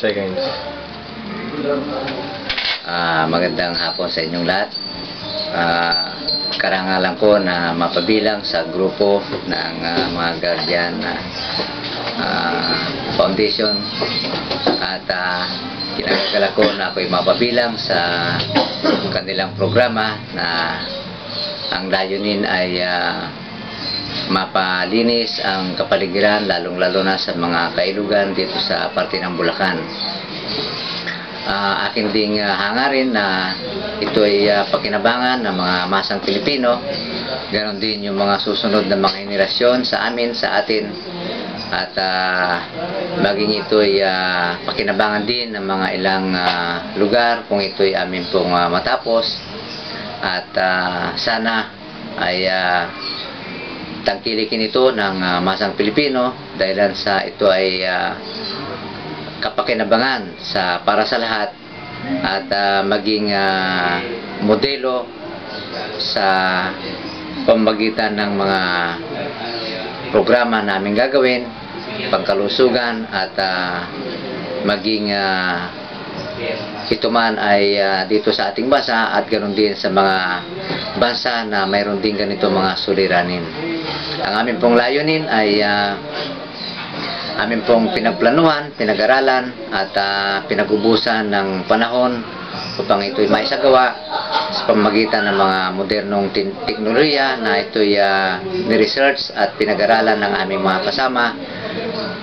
seconds. Magandang hapon sa inyong lahat. Karangalan ko na mapabilang sa grupo ng mga Guardian Foundation at kinagagala ko na ako'y mapabilang sa kanilang programa na ang layunin ay mapalinis ang kapaligiran, lalong-lalo na sa mga kailugan dito sa parte ng Bulacan. Akin ding hangarin na ito ay pakinabangan ng mga masang Pilipino, ganon din yung mga susunod na mga henerasyon sa amin, sa atin, at maging ito ay pakinabangan din ng mga ilang lugar kung ito ay amin pong matapos, at sana ay tangkilikin ito ng masang Pilipino dahil sa ito ay kapakinabangan para sa lahat at maging modelo sa pamamagitan ng mga programa namin gagawin, pangkalusugan, at maging ito man ay dito sa ating bansa at ganoon din sa mga bansa na mayroon din ganito mga suliranin. Ang aming pong layunin ay amin pong pinagplanuhan, pinag-aralan at pinagubusan ng panahon upang ito'y maisagawa sa pamamagitan ng mga modernong teknolohiya na ito'y ni-research at pinag-aralan ng aming mga kasama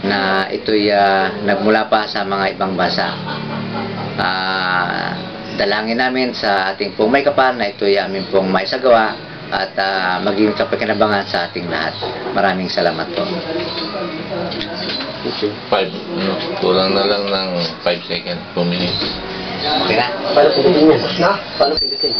na ito'y nagmula pa sa mga ibang bansa. Dalangin namin sa ating pong may kapal na ito'y amin pong maisagawa at maging kapakinabangan sa ating lahat. Maraming salamat po. Okay. 5, kulang na lang ng 5 seconds, 2 minutes. Okay na? Paano pindutin yan? Paano pindutin?